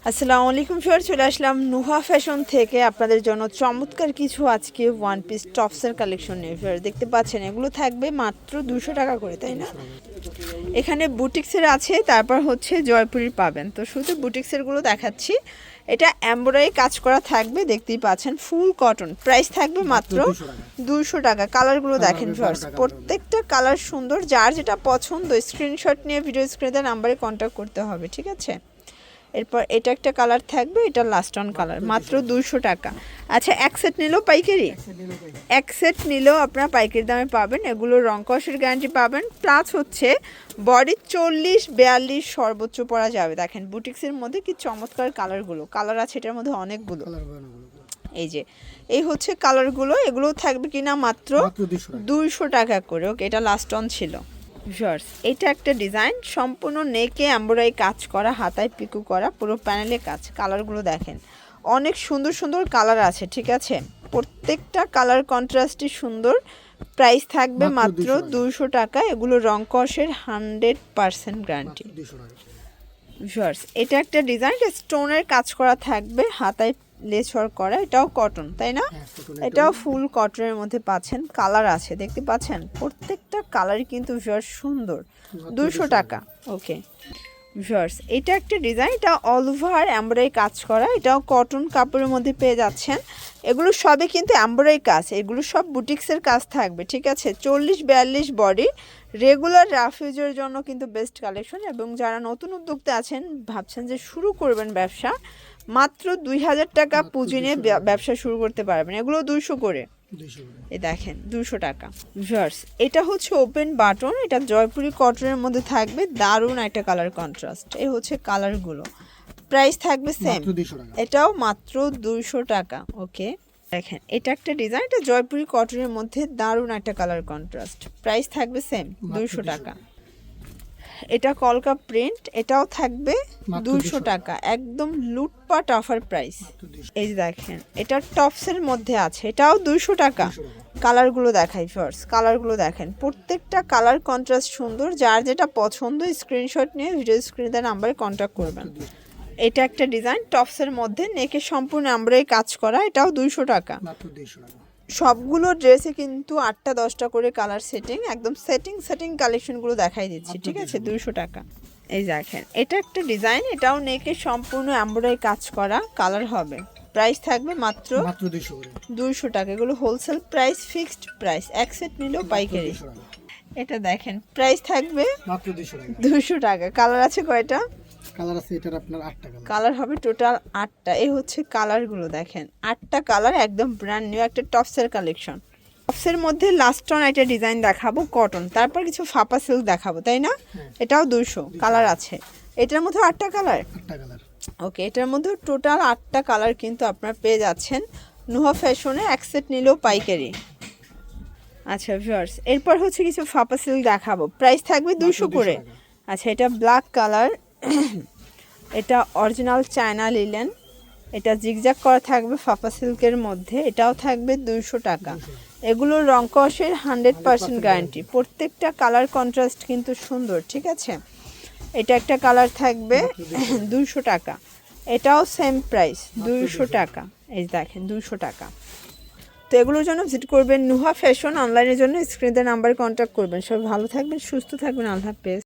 আসসালামু আলাইকুম ফিওর, চলে আসলাম নুহা ফ্যাশন থেকে আপনাদের জন্য চমৎকার কিছু আজকে ওয়ান পিস টপসের কালেকশন নিয়ে। ফিওর দেখতে পাচ্ছেন এগুলো থাকবে মাত্র 200 টাকা করে, তাই না? এখানে বুটিক্সের আছে, তারপর হচ্ছে জয়পুরির পাবেন। তো শুধু বুটিক্সেরগুলো দেখাচ্ছি। এটা এমব্রয়ডারি কাজ করা থাকবে, দেখতেই পাচ্ছেন ফুল কটন। প্রাইস থাকবে মাত্র 200 টাকা। কালারগুলো দেখেন ফিওর্স, প্রত্যেকটা কালার সুন্দর। যার যেটা পছন্দ স্ক্রিনশট নিয়ে ভিডিও স্ক্রিনে নাম্বারে কন্ট্যাক্ট করতে হবে, ঠিক আছে? এরপর এটা একটা কালার থাকবে, এটা লাস্ট অন কালার, মাত্র 200 টাকা। আচ্ছা, এক সেট নিলেও পাইকারি, এক সেট নিলেও আপনারা পাইকারি দামে পাবেন। এগুলো রং কষের গ্যারান্টি পাবেন, প্লাস হচ্ছে বডি 40-42 সর্বোচ্চ পরা যাবে। দেখেন বুটিক্সের মধ্যে কি চমৎকার কালারগুলো, কালার আছে এটার মধ্যে অনেকগুলো। এই যে এই হচ্ছে কালারগুলো, এগুলো থাকবে কিনা মাত্র 200 টাকা করে। ওকে, এটা লাস্ট অন ছিল। ভিউয়ার্স, এটা একটা ডিজাইন, সম্পূর্ণ নেকে এমব্রয়ডারি কাজ করা, হাতায় পিকু করা, পুরো প্যানেলে কাজ। কালারগুলো দেখেন, অনেক সুন্দর সুন্দর কালার আছে, ঠিক আছে? প্রত্যেকটা কালার কন্ট্রাস্টই সুন্দর। প্রাইস থাকবে মাত্র 200 টাকা। এগুলো রং কষের 100% গ্যারান্টি। ভিউয়ার্স, এটা একটা ডিজাইন, স্টোনের কাজ করা থাকবে, হাতায় লেস ওয়ার্ক করা। এটাও কটন, তাই না? এটাও ফুল কটনের মধ্যে পাচ্ছেন। কালার আছে, দেখতে পাচ্ছেন প্রত্যেকটা কালারই কিন্তু ভিউয়ার্স সুন্দর। 200 টাকা। ওকে ভিউয়ার্স, এটা একটা ডিজাইন, এটা অল ওভার এমব্রয়ডারি কাজ করা, এটাও কটন কাপড়ের মধ্যে পেয়ে যাচ্ছেন। এগুলো সবই কিন্তু এমব্রয়ডারি কাজ, এগুলো সব বুটিক্সের কাজ থাকবে, ঠিক আছে? 40-42 বডি, রেগুলার রাফ ইউজের জন্য কিন্তু বেস্ট কালেকশন। এবং যারা নতুন উদ্যোক্তা আছেন, ভাবছেন যে শুরু করবেন ব্যবসা, মাত্র 2000 টাকা পুঁজি নিয়ে ব্যবসা শুরু করতে পারবেন। এগুলো 200 করে। এই দেখেন 200 টাকা। ভিউয়ার্স, এটা হচ্ছে ওপেন বাটন, এটা জয়পুরি কটনের মধ্যে থাকবে, দারুণ একটা কালার কন্ট্রাস্ট। এই হচ্ছে কালারগুলো। প্রাইস থাকবে সেম, এটাও মাত্র 200 টাকা। ওকে, দেখেন এটা একটা ডিজাইন, এটা জয়পুরি কটনের মধ্যে দারুণ একটা কালার কন্ট্রাস্ট। প্রাইস থাকবে সেম 200 টাকা। এটা কলকা প্রিন্ট, এটাও থাকবে 200 টাকা, একদম লুটপাট অফার প্রাইস। এই দেখেন এটা টপসের মধ্যে আছে, এটাও 200 টাকা। কালারগুলো দেখাই ফার্স্ট, কালারগুলো দেখেন প্রত্যেকটা কালার কন্ট্রাস্ট সুন্দর। যার যেটা পছন্দ স্ক্রিনশট নিয়ে ভিডিও স্ক্রিনে নাম্বারে কন্ট্যাক্ট করবেন। এটা একটা ডিজাইন টপসের মধ্যে, নেকে সম্পূর্ণ এমব্রয়ডারি কাজ করা, এটাও 200 টাকা। সবগুলো ড্রেসে কিন্তু 8টা-10টা করে কালার সেটিং, একদম সেটিং কালেকশনগুলো দেখাই দিচ্ছি, ঠিক আছে? 200 টাকা। এই দেখেন এটা একটা ডিজাইন, এটাও নেকে সম্পূর্ণ এমব্রয়ডারি কাজ করা, কালার হবে। প্রাইস থাকবে মাত্র 200 টাকা। এগুলো হোলসেল প্রাইস, ফিক্সড প্রাইস, এক সেট নিলেও পাইকারি। এটা দেখেন প্রাইস থাকবে মাত্র 200 টাকা। কালার আছে কয়টা? কালার আছে এটার আপনার 8টা কালার হবে টোটাল 8টা। এই হচ্ছে কালারগুলো দেখেন, 8টা কালার, একদম ব্র্যান্ড নিউ একটা টপসের কালেকশন। টপসের মধ্যে লাস্ট অন একটা ডিজাইন দেখাবো কটন, তারপর কিছু ফাপা সিল্ক দেখাবো, তাই না? এটাও 200। কালার আছে এটার মধ্যে 8টা কালার। ওকে, এটার মধ্যে টোটাল 8টা কালার কিন্তু আপনারা পেয়ে যাচ্ছেন নুহা ফ্যাশনে, এক সেট নিলেও পাইকারি। আচ্ছা ভিউয়ার্স, এরপর হচ্ছে কিছু ফাপা সিল্ক দেখাবো, প্রাইস থাকবে 200 করে। আচ্ছা, এটা ব্ল্যাক কালার, এটা অরিজিনাল চায়না লিলেন, এটা জিগজ্যাগ করা থাকবে ফাপা সিল্কের মধ্যে, এটাও থাকবে 200 টাকা। এগুলো রং কষের 100% গ্যারান্টি। প্রত্যেকটা কালার কন্ট্রাস্ট কিন্তু সুন্দর, ঠিক আছে? এটা একটা কালার থাকবে 200 টাকা, এটাও সেম প্রাইস 200 টাকা। এই দেখেন 200 টাকা। তো এগুলোর জন্য ভিজিট করবেন নুহা ফ্যাশন, অনলাইনের জন্য স্ক্রিনের নাম্বারে কন্ট্যাক্ট করবেন। সবাই ভালো থাকবেন, সুস্থ থাকবেন, আল্লাহ হাফেজ।